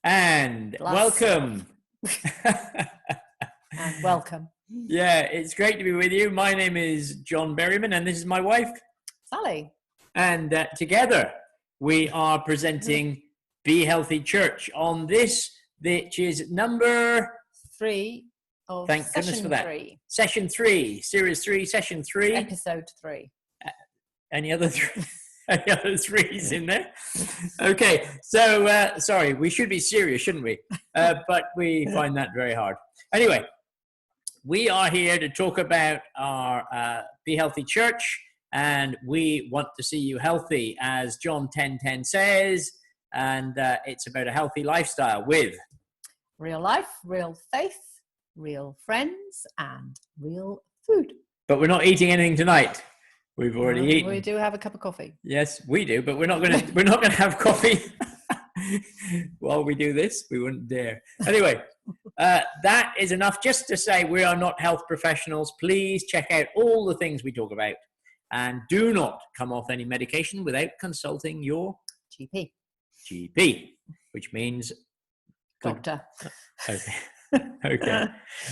And Bless. welcome. And welcome. Yeah, it's great to be with you. My name is John Berryman, and this is my wife, Sally. And together we are presenting Be Healthy Church on this, which is number 3 of Thank session goodness for that. 3. Session 3, Series 3, Session 3. Episode 3. Any other three? Any other threes in there? Okay, so sorry, we should be serious, shouldn't we? But we find that very hard. Anyway, we are here to talk about our Be Healthy Church, and we want to see you healthy, as John 10:10 says, and it's about a healthy lifestyle with Real life, real faith, real friends, and real food. But we're not eating anything tonight. We've already eaten. We do have a cup of coffee. Yes, we do, but we're not gonna have coffee while we do this. We wouldn't dare. Anyway, that is enough just to say we are not health professionals. Please check out all the things we talk about, and do not come off any medication without consulting your GP, which means doctor. Okay. Okay.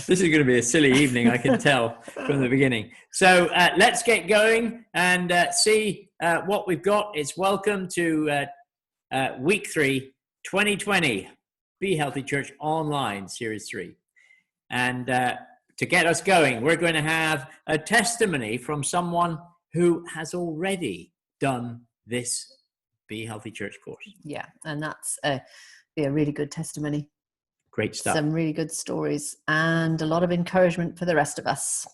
This is going to be a silly evening, I can tell from the beginning. So let's get going and see what we've got. It's welcome to week 3, 2020, Be Healthy Church Online, Series 3. And to get us going, we're going to have a testimony from someone who has already done this Be Healthy Church course. Yeah, and that's be a really good testimony. Great stuff. Some really good stories and a lot of encouragement for the rest of us.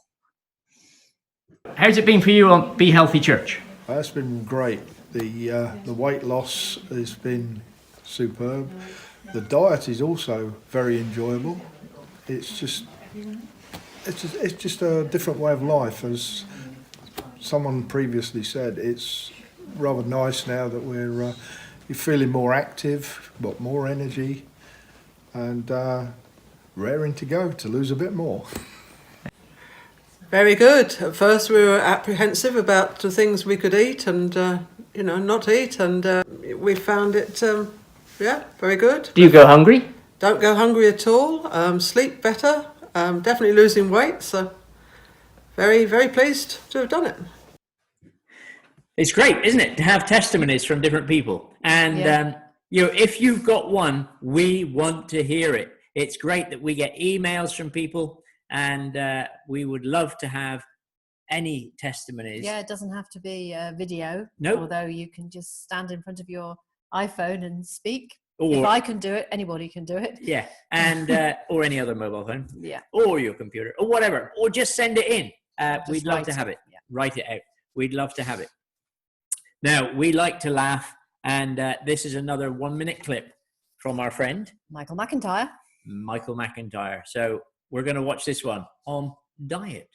How's it been for you on Be Healthy Church? It's been great. The weight loss has been superb. The diet is also very enjoyable. It's just a different way of life. As someone previously said, it's rather nice now that you're feeling more active, got more energy, and raring to go to lose a bit more. Very good. At first we were apprehensive about the things we could eat and not eat, and we found it very good. Do you go hungry? Don't go hungry at all. Sleep better. Definitely losing weight. So very, very pleased to have done it. It's great, isn't it, to have testimonies from different people? And if you've got one, we want to hear it. It's great that we get emails from people, and we would love to have any testimonies. Yeah, it doesn't have to be a video. No. Although you can just stand in front of your iPhone and speak. Or, if I can do it, anybody can do it. Yeah, and or any other mobile phone. Yeah. Or your computer, or whatever. Or just send it in. We'd love to have it. Yeah. Write it out. We'd love to have it. Now, we like to laugh, and this is another 1-minute clip from our friend Michael McIntyre. So we're going to watch this one on diet.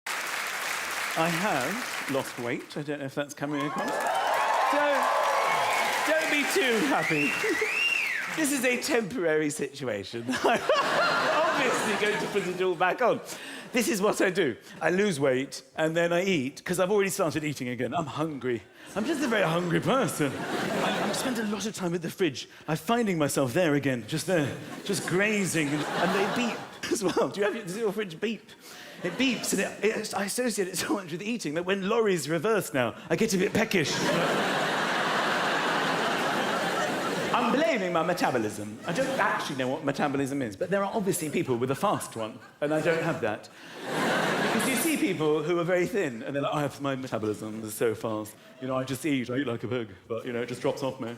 I have lost weight. I don't know if that's coming across. Don't be too happy. This is a temporary situation. I'm obviously going to put it all back on. This is what I do. I lose weight, and then I eat, because I've already started eating again. I'm hungry. I'm just a very hungry person. I spend a lot of time at the fridge. I'm finding myself there again, just there, just grazing, and they beep as well. Does your fridge beep? It beeps, and I associate it so much with eating that when lorries reverse now, I get a bit peckish. I'm blaming my metabolism. I don't actually know what metabolism is, but there are obviously people with a fast one, and I don't have that. Because you see people who are very thin, and they're like, my metabolism is so fast. I just eat like a pig, but, it just drops off me.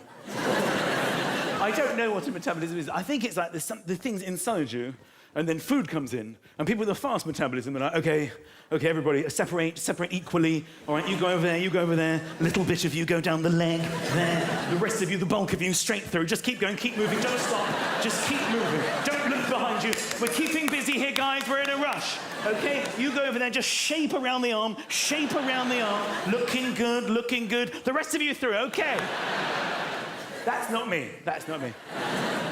I don't know what a metabolism is. I think it's like the things inside you, and then food comes in, and people with a fast metabolism are like, okay, everybody, separate equally. All right, you go over there. A little bit of you go down the leg, there. The rest of you, the bulk of you, straight through. Just keep going, keep moving, don't stop. Just keep moving. Don't look behind you. We're keeping busy here, guys. We're in a rush, okay? You go over there, just shape around the arm. Looking good. The rest of you through, okay? That's not me.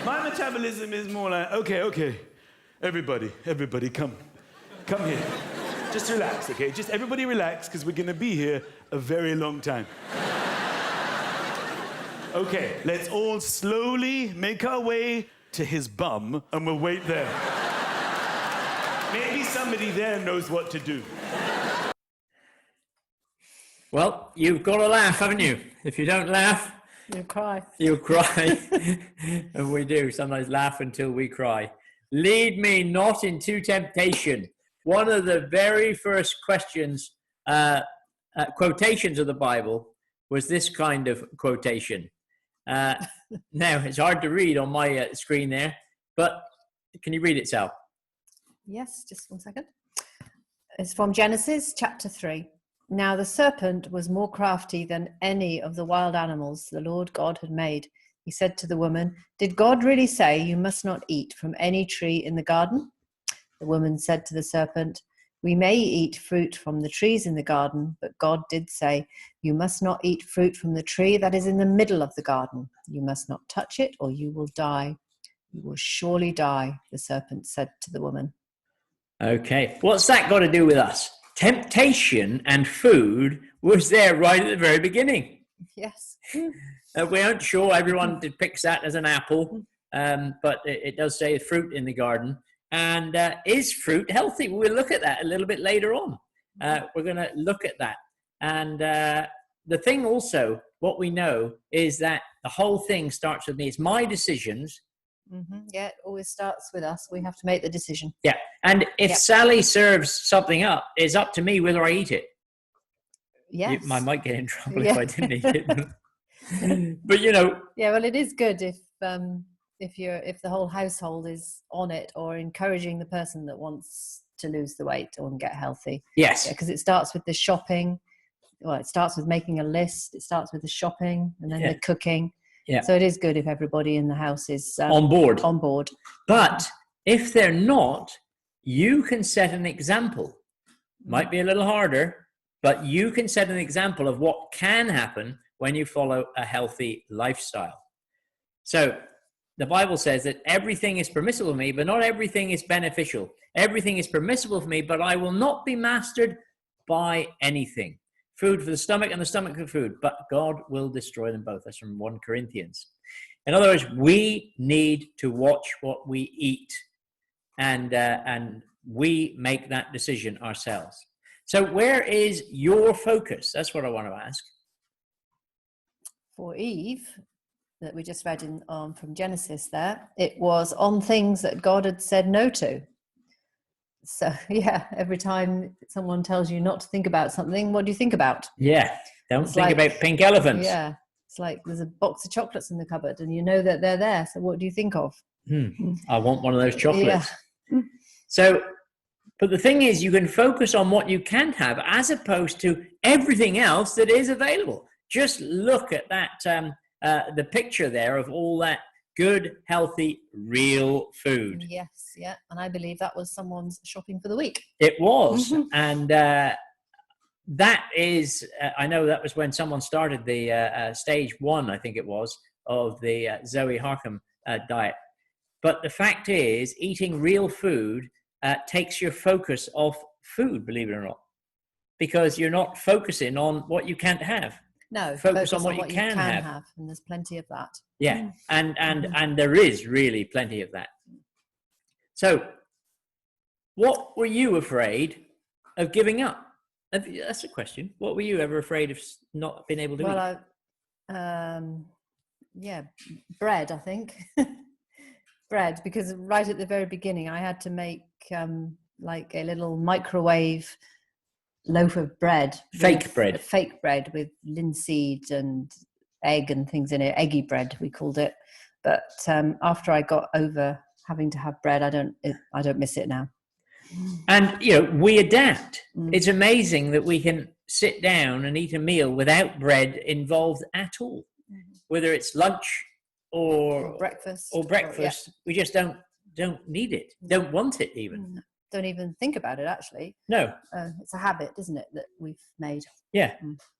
My metabolism is more like, okay. Everybody, come here. Just relax, okay? Just everybody relax, because we're going to be here a very long time. Okay, let's all slowly make our way to his bum, and we'll wait there. Maybe somebody there knows what to do. Well, you've got to laugh, haven't you? If you don't laugh, You cry. you'll cry. And we do sometimes laugh until we cry. Lead me not into temptation. One of the very first questions, quotations of the Bible was this kind of quotation. Now, it's hard to read on my screen there, but can you read it, Sal? Yes, just one second. It's from Genesis chapter 3. Now the serpent was more crafty than any of the wild animals the Lord God had made. He said to the woman, "Did God really say you must not eat from any tree in the garden?" The woman said to the serpent, "We may eat fruit from the trees in the garden, but God did say, you must not eat fruit from the tree that is in the middle of the garden. You must not touch it or you will die. You will surely die," the serpent said to the woman. Okay. What's that got to do with us? Temptation and food was there right at the very beginning. Yes. We aren't sure everyone depicts that as an apple, but it does say fruit in the garden. And is fruit healthy? We'll look at that a little bit later on. We're going to look at that. And the thing also, what we know is that the whole thing starts with me. It's my decisions. Mm-hmm. Yeah, it always starts with us. We have to make the decision. Yeah. And if Yeah. Sally serves something up, it's up to me whether I eat it. Yes. I might get in trouble Yeah. if I didn't eat it. But, you know, Yeah, well, it is good if the whole household is on it or encouraging the person that wants to lose the weight or get healthy. yes. Because it starts with the shopping. Well, it starts with making a list. It starts with the shopping and then Yeah. the cooking. Yeah. So it is good if everybody in the house is On board. on board. But if they're not, you can set an example. Might be a little harder, but you can set an example of what can happen when you follow a healthy lifestyle. So the Bible says that everything is permissible for me, but not everything is beneficial. Everything is permissible for me, but I will not be mastered by anything. Food for the stomach and the stomach for food, but God will destroy them both. That's from 1 Corinthians. In other words, we need to watch what we eat, and we make that decision ourselves. So where is your focus? That's what I want to ask. For Eve, that we just read from Genesis there, it was on things that God had said no to. So, yeah, every time someone tells you not to think about something, what do you think about? Yeah, don't It's think like- about pink elephants. Yeah, it's like there's a box of chocolates in the cupboard and you know that they're there. So what do you think of? I want one of those chocolates. Yeah. So, but the thing is, you can focus on what you can have as opposed to everything else that is available. Just look at that, the picture there of all that good, healthy, real food. Yes, yeah. And I believe that was someone's shopping for the week. It was. And that is, I know that was when someone started the stage 1, I think it was, of the Zoe Harcum diet. But the fact is, eating real food takes your focus off food, believe it or not, because you're not focusing on what you can't have. No, Focus on what you can have. and there's plenty of that. Yeah, and there is really plenty of that. So, what were you afraid of giving up? That's a question. What were you ever afraid of not being able to eat? Well, yeah, bread, I think. Bread, because right at the very beginning, I had to make like a little microwave loaf of bread. Fake bread with linseed and egg and things in it. Eggy bread, we called it. But after I got over having to have bread, I don't miss it now. And, you know, we adapt. It's amazing that we can sit down and eat a meal without bread involved at all. Whether it's lunch or breakfast. we just don't need it, don't want it even. Don't even think about it, actually. No. It's a habit, isn't it, that we've made? Yeah.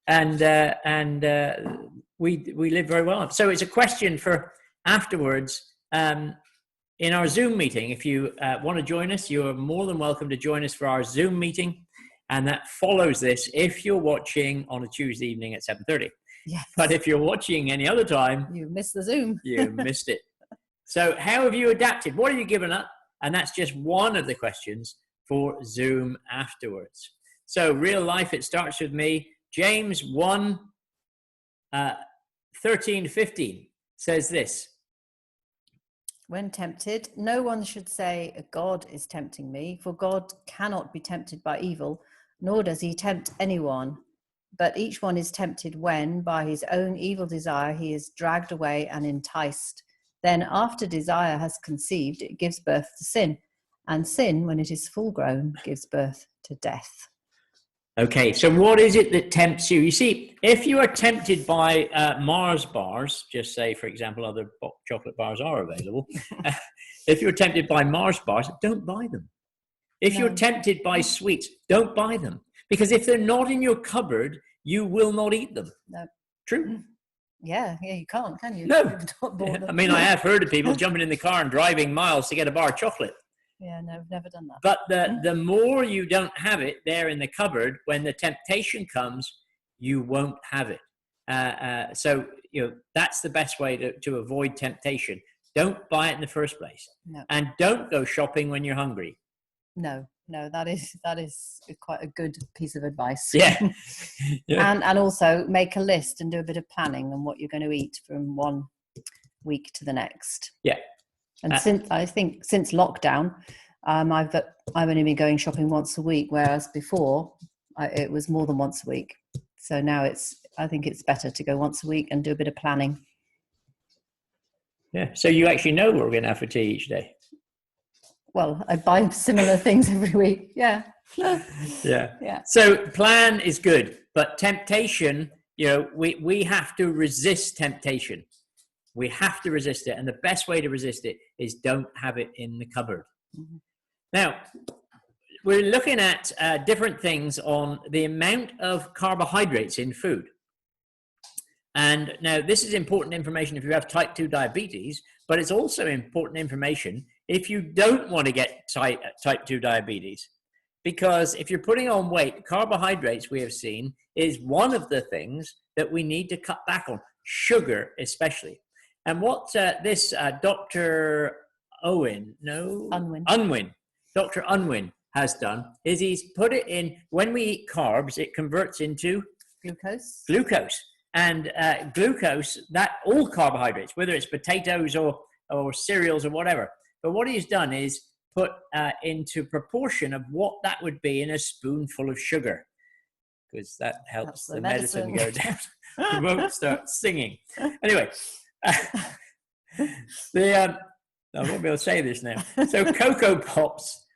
And we live very well. So it's a question for afterwards. In our Zoom meeting, if you want to join us, you're more than welcome to join us for our Zoom meeting. And that follows this if you're watching on a Tuesday evening at 7:30. Yes. But if you're watching any other time, You missed the Zoom. you missed it. So how have you adapted? What have you given up? And that's just one of the questions for Zoom afterwards. So real life, it starts with me. James 1, 13, 15 says this. When tempted, no one should say, God is tempting me, for God cannot be tempted by evil, nor does he tempt anyone. But each one is tempted when, by his own evil desire, he is dragged away and enticed. Then, after desire has conceived, it gives birth to sin. And sin, when it is full grown, gives birth to death. Okay, so what is it that tempts you? You see, if you are tempted by Mars bars, just say, for example, other chocolate bars are available. If you're tempted by Mars bars, don't buy them. If you're tempted by sweets, don't buy them. Because if they're not in your cupboard, you will not eat them. No. True? Yeah, you can't, can you? No. You've not bought them. I mean, I have heard of people jumping in the car and driving miles to get a bar of chocolate. Yeah, no, I've never done that. But the more you don't have it there in the cupboard, when the temptation comes, you won't have it. So, that's the best way to avoid temptation. Don't buy it in the first place. No. And don't go shopping when you're hungry. No, that is quite a good piece of advice. Yeah. Yeah. And also make a list and do a bit of planning on what you're going to eat from one week to the next. Yeah. And since lockdown, I've only been going shopping once a week, whereas before it was more than once a week. So now I think it's better to go once a week and do a bit of planning. Yeah. So you actually know what we're going to have for tea each day. Well, I buy similar things every week. Yeah. Yeah. Yeah. So plan is good, but temptation, we have to resist temptation. We have to resist it. And the best way to resist it is don't have it in the cupboard. Mm-hmm. Now, we're looking at different things on the amount of carbohydrates in food. And now this is important information if you have type 2 diabetes, but it's also important information if you don't want to get type 2 diabetes. Because if you're putting on weight, carbohydrates, we have seen, is one of the things that we need to cut back on, sugar especially. And what this Dr. Unwin, Dr. Unwin has done is he's put it in, when we eat carbs, it converts into glucose. And glucose, that all carbohydrates, whether it's potatoes or cereals or whatever. But what he's done is put into proportion of what that would be in a spoonful of sugar, because that helps the medicine go down. You won't start singing. Anyway, I won't be able to say this now. So Cocoa Pops,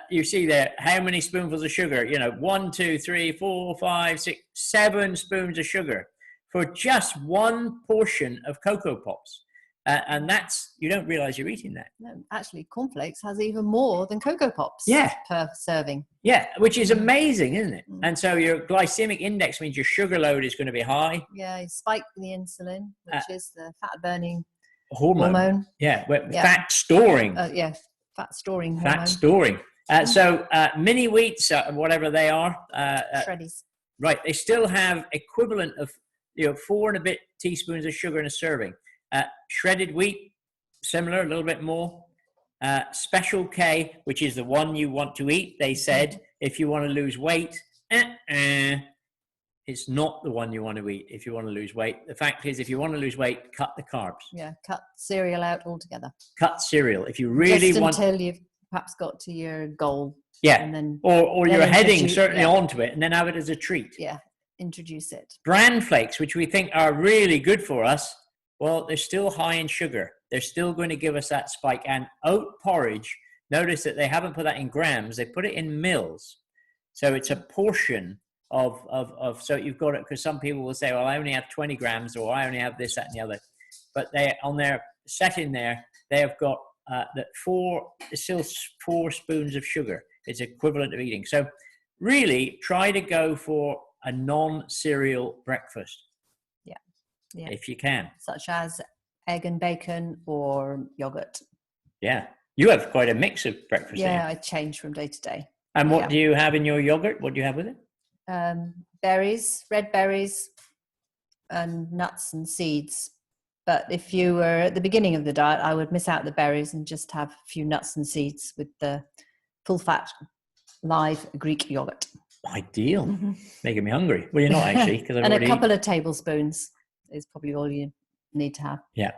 you see there, how many spoonfuls of sugar? 1, 2, 3, 4, 5, 6, 7 spoons of sugar for just one portion of Cocoa Pops. And that's, you don't realize you're eating that. No, actually, cornflakes has even more than Cocoa Pops per serving. Yeah, which is amazing, isn't it? Mm. And so your glycemic index means your sugar load is going to be high. Yeah, you spike the insulin, which is the fat-burning hormone. Yeah, fat storing. Fat storing hormone. Fat storing. So mini wheats, whatever they are. Shreddies. Right, they still have equivalent of 4 and a bit teaspoons of sugar in a serving. Shredded wheat, similar, a little bit more. Special K, which is the one you want to eat, they said, if you want to lose weight, it's not the one you want to eat if you want to lose weight. The fact is, if you want to lose weight, cut the carbs. Yeah, cut cereal out altogether. Cut cereal. If you really Just want... until you've perhaps got to your goal. Yeah, and then or you're heading certainly onto it, and then have it as a treat. Yeah, introduce it. Bran flakes, which we think are really good for us, well, they're still high in sugar. They're still going to give us that spike. And oat porridge, notice that they haven't put that in grams. They put it in mils. So it's a portion of so you've got it, because some people will say, well, I only have 20 grams, or I only have this, that, and the other. But they, on their setting there, they have got still 4 spoons of sugar. It's equivalent of eating. So really try to go for a non-cereal breakfast. Yeah. If you can. Such as egg and bacon or yogurt. Yeah. You have quite a mix of breakfast. Yeah, I change from day to day. And what do you have in your yogurt? What do you have with it? Berries, red berries, and nuts and seeds. But if you were at the beginning of the diet, I would miss out the berries and just have a few nuts and seeds with the full fat live Greek yogurt. Ideal. Making me hungry. Well, you're not actually, because I've And already a couple of tablespoons is probably all you need to have. Yeah.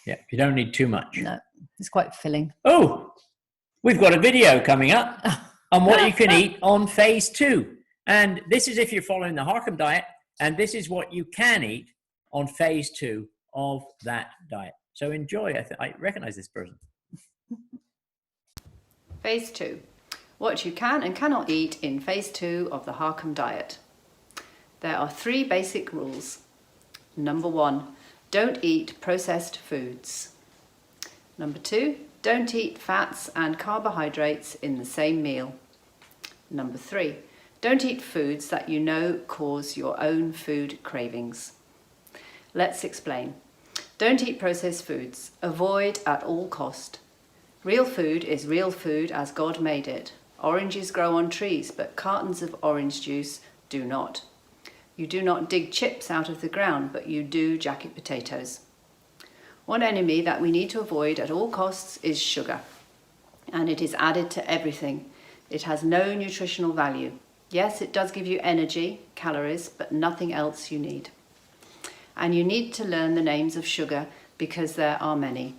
Yeah. You don't need too much. No, it's quite filling. Oh, we've got a video coming up on what you can eat on phase 2. And this is if you're following the Harcum diet, and this is what you can eat on phase 2 of that diet. So enjoy. I recognize this person. Phase 2. What you can and cannot eat in phase 2 of the Harcum diet. There are 3 basic rules. Number 1, don't eat processed foods. Number 2, don't eat fats and carbohydrates in the same meal. Number 3, don't eat foods that you know cause your own food cravings. Let's explain. Don't eat processed foods. Avoid at all cost. Real food is real food as God made it. Oranges grow on trees, but cartons of orange juice do not. You do not dig chips out of the ground, but you do jacket potatoes. One enemy that we need to avoid at all costs is sugar, and it is added to everything. It has no nutritional value. Yes, it does give you energy, calories, but nothing else you need. And you need to learn the names of sugar because there are many.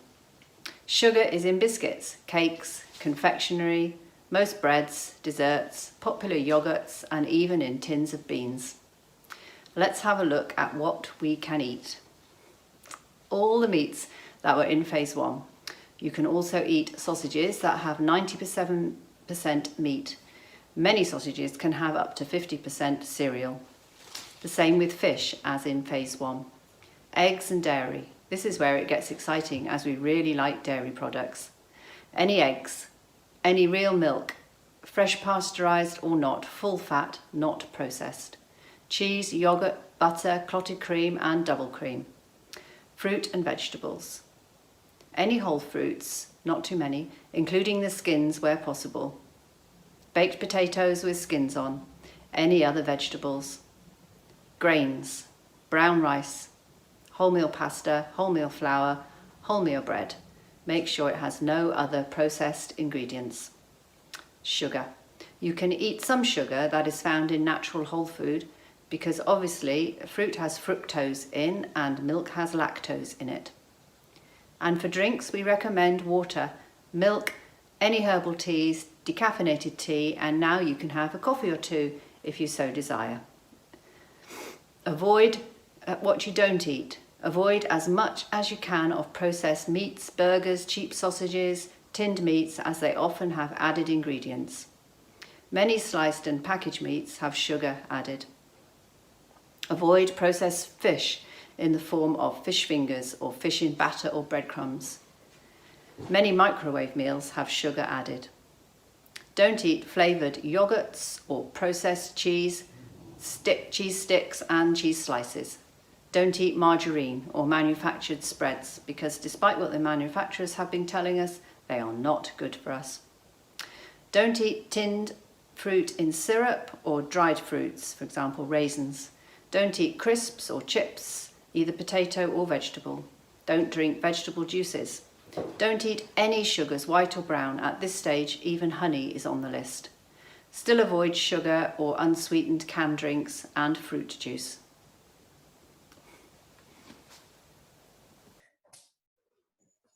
Sugar is in biscuits, cakes, confectionery, most breads, desserts, popular yogurts, and even in tins of beans. Let's have a look at what we can eat. All the meats that were in phase 1. You can also eat sausages that have 97% meat. Many sausages can have up to 50% cereal. The same with fish as in phase 1. Eggs and dairy. This is where it gets exciting as we really like dairy products. Any eggs, any real milk, fresh pasteurized or not, full fat, not processed. Cheese, yogurt, butter, clotted cream and double cream. Fruit and vegetables. Any whole fruits, not too many, including the skins where possible. Baked potatoes with skins on. Any other vegetables. Grains, brown rice, wholemeal pasta, wholemeal flour, wholemeal bread. Make sure it has no other processed ingredients. Sugar. You can eat some sugar that is found in natural whole food because obviously fruit has fructose in and milk has lactose in it. And for drinks, we recommend water, milk, any herbal teas, decaffeinated tea, and now you can have a coffee or two if you so desire. Avoid what you don't eat. Avoid as much as you can of processed meats, burgers, cheap sausages, tinned meats, as they often have added ingredients. Many sliced and packaged meats have sugar added. Avoid processed fish in the form of fish fingers or fish in batter or breadcrumbs. Many microwave meals have sugar added. Don't eat flavoured yogurts or processed cheese sticks and cheese slices. Don't eat margarine or manufactured spreads because despite what the manufacturers have been telling us, they are not good for us. Don't eat tinned fruit in syrup or dried fruits, for example raisins. Don't eat crisps or chips, either potato or vegetable. Don't drink vegetable juices. Don't eat any sugars, white or brown. At this stage, even honey is on the list. Still avoid sugar or unsweetened canned drinks and fruit juice.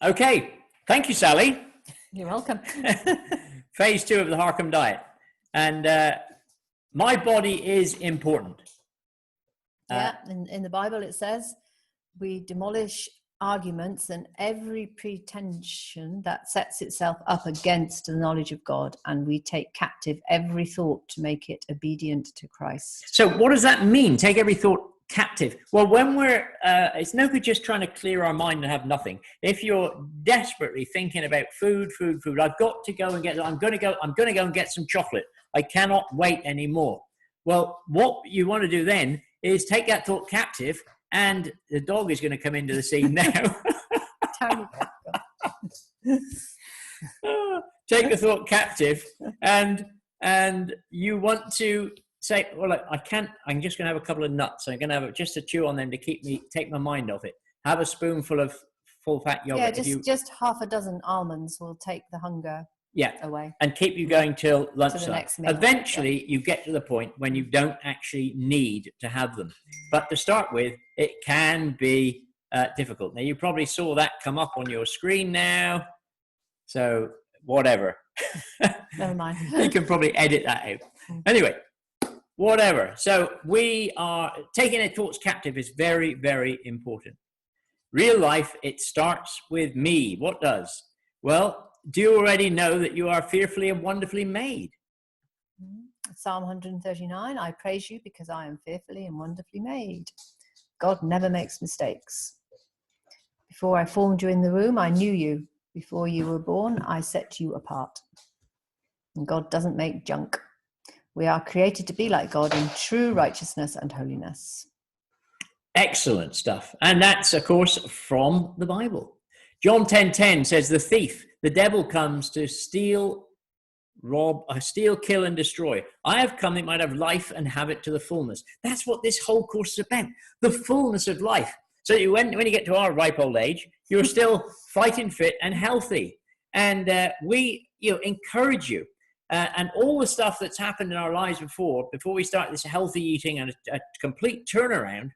Okay. Thank you, Sally. You're welcome. Phase 2 of the Harcum diet. And my body is important. Yeah, in the Bible it says, we demolish arguments and every pretension that sets itself up against the knowledge of God, and we take captive every thought to make it obedient to Christ. So what does that mean? Take every thought captive. Well, when we're, it's no good just trying to clear our mind and have nothing. If you're desperately thinking about food, I've got to go and get, I'm going to go and get some chocolate. I cannot wait anymore. Well, what you want to do then is take that thought captive, and the dog is going to come into the scene now. Take the thought captive, and you want to say, well, look, I'm just going to have a couple of nuts. I'm going to have just to chew on them to take my mind off it. Have a spoonful of full fat yogurt. Yeah, just half a dozen almonds will take the hunger away. And keep you going till lunchtime. To the next meal. Eventually, you get to the point when you don't actually need to have them. But to start with, it can be difficult. Now, you probably saw that come up on your screen now. So, whatever. Never mind. You can probably edit that out. Anyway, whatever. So, we are taking our thoughts captive is very, very important. Real life, it starts with me. What does? Well, do you already know that you are fearfully and wonderfully made? Psalm 139, I praise you because I am fearfully and wonderfully made. God never makes mistakes. Before I formed you in the womb, I knew you. Before you were born, I set you apart. And God doesn't make junk. We are created to be like God in true righteousness and holiness. Excellent stuff. And that's, of course, from the Bible. John 10:10 says, the devil comes to steal, kill, and destroy. I have come that you might have life and have it to the fullness. That's what this whole course is about, the fullness of life. So when you get to our ripe old age, you're still fighting fit and healthy. And we encourage you. And all the stuff that's happened in our lives before we start this healthy eating and a complete turnaround,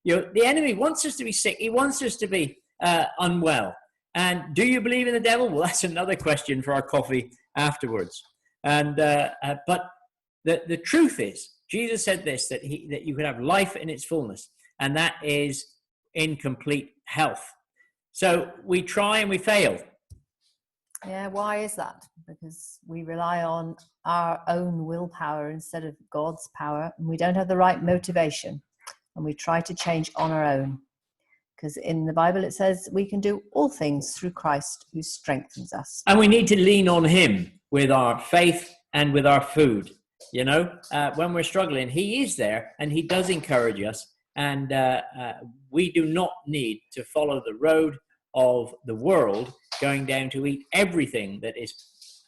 the enemy wants us to be sick. He wants us to be unwell. And do you believe in the devil? Well, that's another question for our coffee afterwards. And but the truth is, Jesus said this, that you could have life in its fullness, and that is in complete health. So we try and we fail. Yeah, why is that? Because we rely on our own willpower instead of God's power, and we don't have the right motivation, and we try to change on our own. Because in the Bible it says we can do all things through Christ who strengthens us. And we need to lean on him with our faith and with our food. When we're struggling, he is there and he does encourage us. And we do not need to follow the road of the world, going down to eat everything that is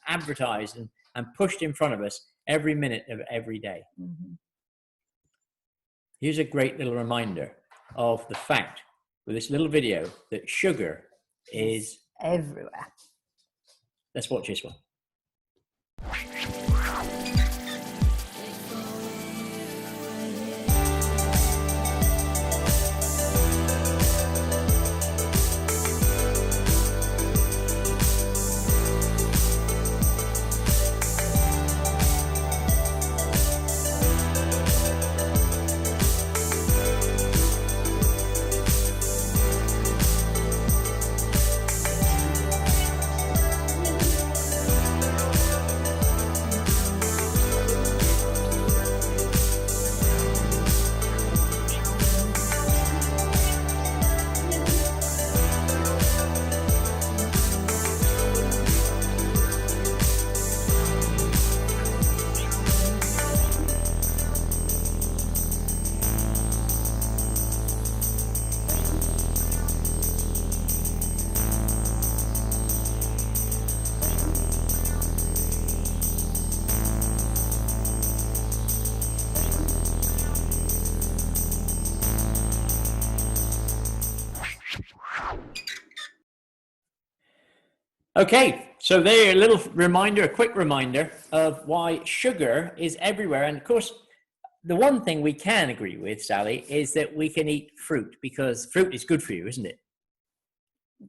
advertised and pushed in front of us every minute of every day. Mm-hmm. Here's a great little reminder of the fact with this little video that sugar is everywhere. Let's watch this one. Okay, so there, a quick reminder of why sugar is everywhere. And of course, the one thing we can agree with, Sally, is that we can eat fruit because fruit is good for you, isn't it?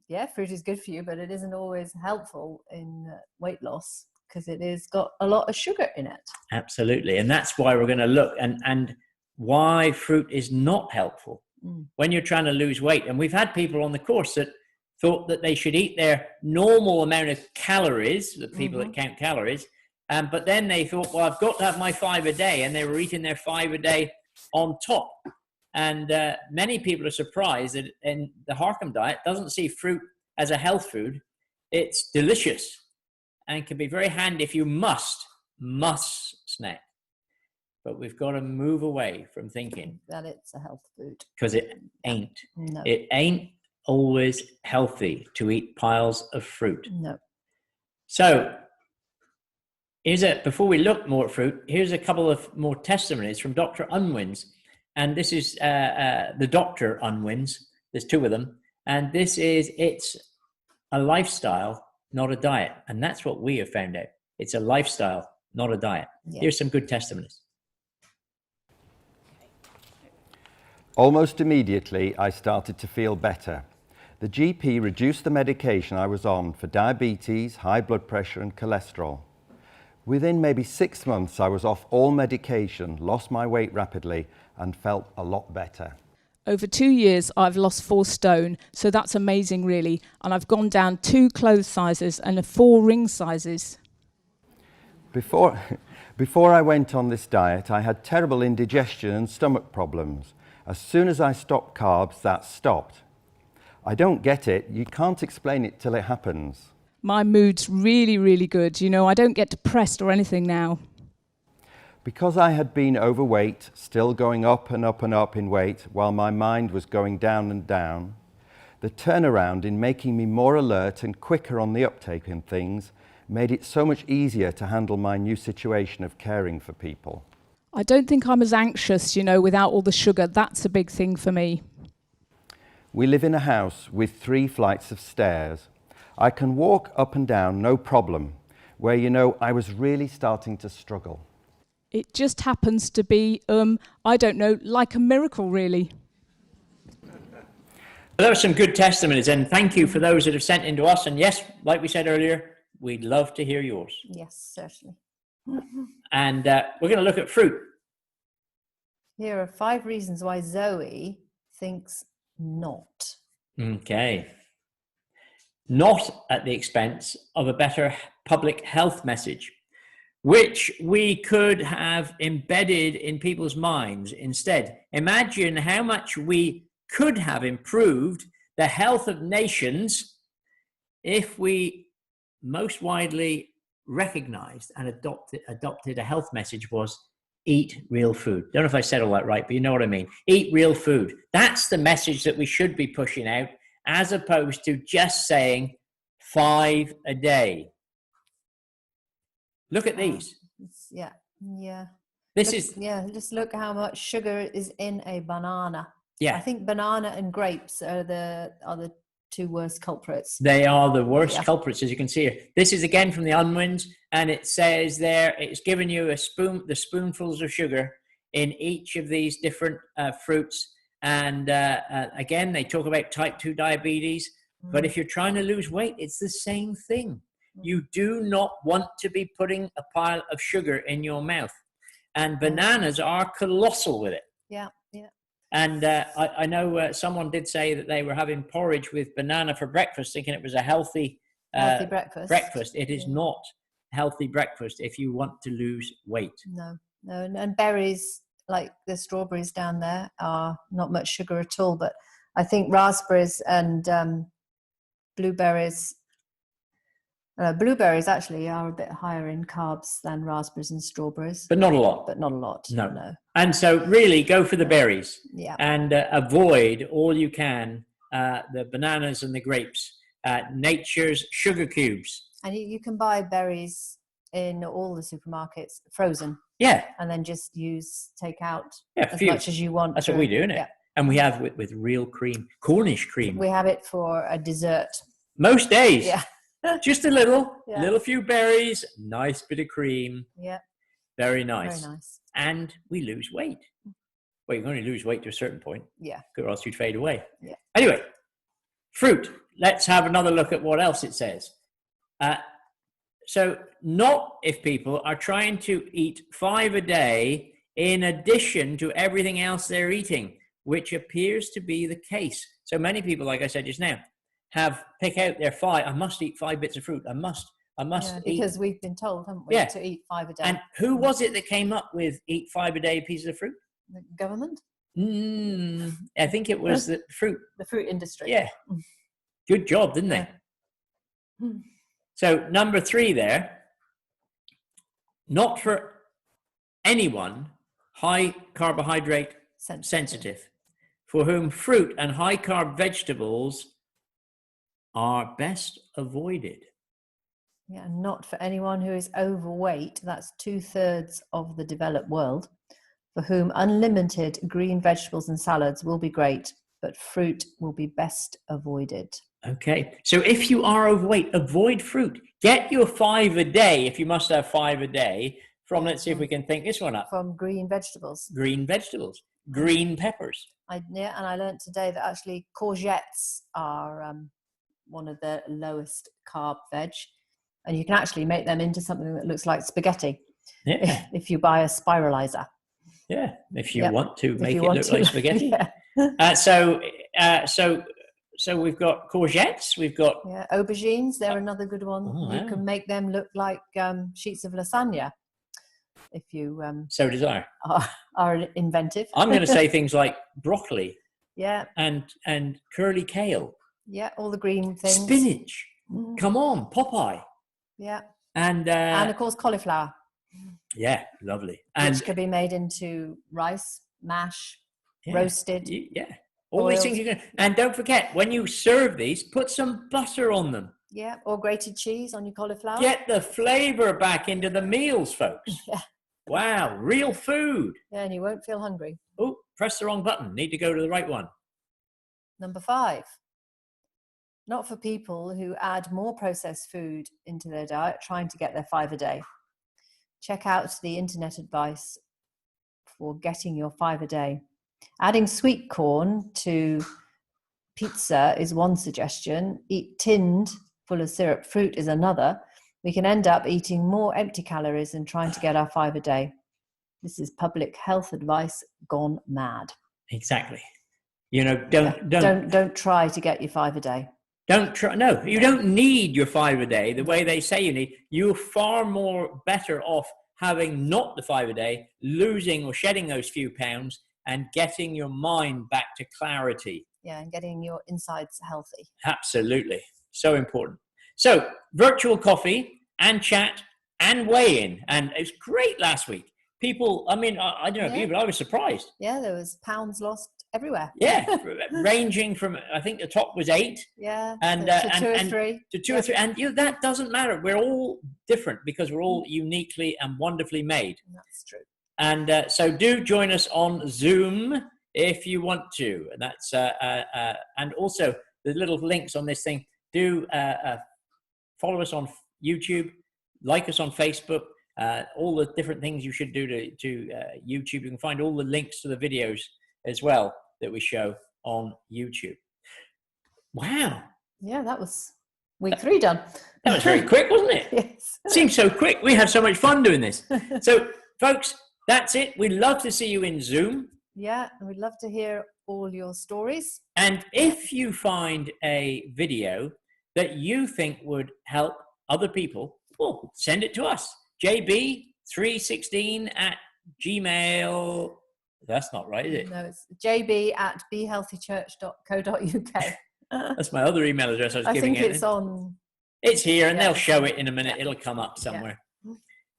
Yeah, fruit is good for you, but it isn't always helpful in weight loss because it has got a lot of sugar in it. Absolutely. And that's why we're going to look and why fruit is not helpful when you're trying to lose weight. And we've had people on the course that thought that they should eat their normal amount of calories, the people that count calories, but then they thought, well, I've got to have my 5 a day, and they were eating their 5 a day on top. And many people are surprised that in the Harcum diet doesn't see fruit as a health food. It's delicious and can be very handy if you must snack. But we've got to move away from thinking that it's a health food. Because it ain't. No. It ain't always healthy to eat piles of fruit. No. So Before we look more at fruit, here's a couple of more testimonies from Dr. Unwins. And this is the Dr. Unwins. There's two of them. And it's a lifestyle, not a diet. And that's what we have found out. It's a lifestyle, not a diet. Yeah. Here's some good testimonies. Almost immediately, I started to feel better. The GP reduced the medication I was on for diabetes, high blood pressure and cholesterol. Within maybe 6 months, I was off all medication, lost my weight rapidly and felt a lot better. Over 2 years, I've lost 4 stone, so that's amazing, really. And I've gone down 2 clothes sizes and 4 ring sizes. Before I went on this diet, I had terrible indigestion and stomach problems. As soon as I stopped carbs, that stopped. I don't get it. You can't explain it till it happens. My mood's really, really good. You know, I don't get depressed or anything now. Because I had been overweight, still going up and up and up in weight, while my mind was going down and down, the turnaround in making me more alert and quicker on the uptake in things made it so much easier to handle my new situation of caring for people. I don't think I'm as anxious, you know, without all the sugar. That's a big thing for me. We live in a house with 3 flights of stairs. I can walk up and down, no problem, where, you know, I was really starting to struggle. It just happens to be, I don't know, like a miracle, really. There are some good testimonies, and thank you for those that have sent in to us. And yes, like we said earlier, we'd love to hear yours. Yes, certainly. And we're going to look at fruit. Here are 5 reasons why Zoe thinks not. Okay. Not at the expense of a better public health message, which we could have embedded in people's minds instead. Imagine how much we could have improved the health of nations if we most widely recognized and adopted a health message was eat real food. Don't know if I said all that right, but you know what I mean. Eat real food. That's the message that we should be pushing out, as opposed to just saying 5 a day. Look at these. Yeah. This just look how much sugar is in a banana. Yeah. I think banana and grapes are the 2 worst culprits. They are the worst Yeah. culprits, as you can see here. This is again from the Unwins, and it says there it's given you the spoonfuls of sugar in each of these different fruits. And again, they talk about type 2 diabetes. But if you're trying to lose weight, it's the same thing. You do not want to be putting a pile of sugar in your mouth. And bananas are colossal with it. Yeah. And I know someone did say that they were having porridge with banana for breakfast, thinking it was a healthy breakfast. It is not healthy breakfast if you want to lose weight. No. And berries, like the strawberries down there, are not much sugar at all. But I think raspberries and blueberries actually are a bit higher in carbs than raspberries and strawberries. But not a lot. But not a lot. No. And so really go for the berries. Yeah. And avoid all you can the bananas and the grapes. Nature's sugar cubes. And you can buy berries in all the supermarkets, frozen. Yeah. And then just take out as few. much as you want. That's what we do, isn't it? Yeah. And we have with real cream, Cornish cream. We have it for a dessert. Most days. Yeah. Just a little Yeah. few berries, nice bit of cream. Yeah. Very nice. Very nice. And we lose weight. Well, you can only lose weight to a certain point, Yeah. or else you'd fade away. Yeah. Anyway, fruit. Let's have another look at what else it says. So not if people are trying to eat 5 a day in addition to everything else they're eating, which appears to be the case. So many people, like I said just now, pick out their 5. I must eat 5 bits of fruit. I must eat. Because we've been told, haven't we, Yeah. to eat 5 a day. And who was it that came up with eat 5 a day pieces of fruit? The government? I think it was the fruit. The fruit industry. Yeah. Good job, didn't they? So number 3 there, not for anyone high carbohydrate sensitive, for whom fruit and high carb vegetables are best avoided. Yeah, and not for anyone who is overweight. That's 2/3 of the developed world, for whom unlimited green vegetables and salads will be great, but fruit will be best avoided. Okay. So if you are overweight, avoid fruit. Get your 5 a day, if you must have 5 a day, from, let's see if we can think this one up. From green vegetables. Green vegetables, green peppers. And I learned today that actually courgettes are one of the lowest carb veg, and you can actually make them into something that looks like spaghetti Yeah. if you buy a spiralizer. Yeah. If you Yep. want to If make you it want look to. like spaghetti. Yeah. So we've got courgettes. We've got, Yeah, aubergines, they're another good one. Oh, You wow. can make them look like sheets of lasagna if you so desire. are inventive. I'm going to say things like broccoli Yeah, and curly kale, yeah, all the green things. spinach. Mm, Come on, Popeye. yeah, And and of course cauliflower, yeah, lovely. And which could be made into rice, mash, yeah, roasted. yeah. All these boiled. things you can. And don't forget, when you serve these, put some butter on them. Yeah, or grated cheese on your cauliflower. Get the flavor back into the meals, folks. Yeah. Wow, real food. Yeah, and you won't feel hungry. Oh, press the wrong button. Need to go to the right one. Number 5, not for people who add more processed food into their diet, trying to get their 5 a day. Check out the internet advice for getting your 5 a day. Adding sweet corn to pizza is one suggestion. Eat tinned, full of syrup fruit is another. We can end up eating more empty calories and trying to get our 5 a day. This is public health advice gone mad. Exactly. You know, Don't try to get your 5 a day. Don't try. No, you don't need your 5 a day the way they say you need. You're far more better off having not the 5 a day, losing or shedding those few pounds, and getting your mind back to clarity. Yeah, and getting your insides healthy. Absolutely. So important. So, virtual coffee and chat and weigh-in. And it's great last week. People, I mean, I don't know about you, but I was surprised. Yeah, there was pounds lost everywhere. Yeah, ranging from, I think the top was 8 Yeah, and to 2 or 3. to 2 or 3. And that doesn't matter. We're all different because we're all uniquely and wonderfully made. That's true. And so do join us on Zoom if you want to. And that's and also the little links on this thing. Do follow us on YouTube, like us on Facebook, all the different things you should do to YouTube. You can find all the links to the videos as well that we show on YouTube. Wow. Yeah, that was week 3 done. That was very quick, wasn't it? Yes. Seems so quick. We have so much fun doing this. So, folks, that's it. We'd love to see you in Zoom. Yeah, and we'd love to hear all your stories. And if you find a video that you think would help other people, well, send it to us. jb316@gmail. That's not right, is it? No, it's jb@behealthychurch.co.uk. That's my other email address I was I giving think it. it's on. It's here, and Yeah. they'll show it in a minute. Yeah. It'll come up somewhere.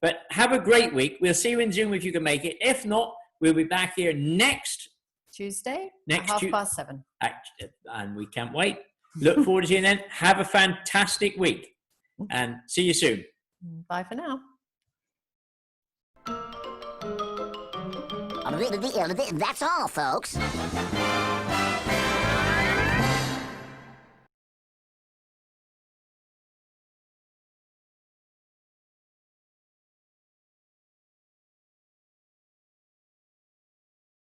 But have a great week. We'll see you in Zoom if you can make it. If not, we'll be back here next Tuesday Next at 7:30. and we can't wait. Look forward to seeing you then. Have a fantastic week and see you soon. Bye for now. That's all, folks.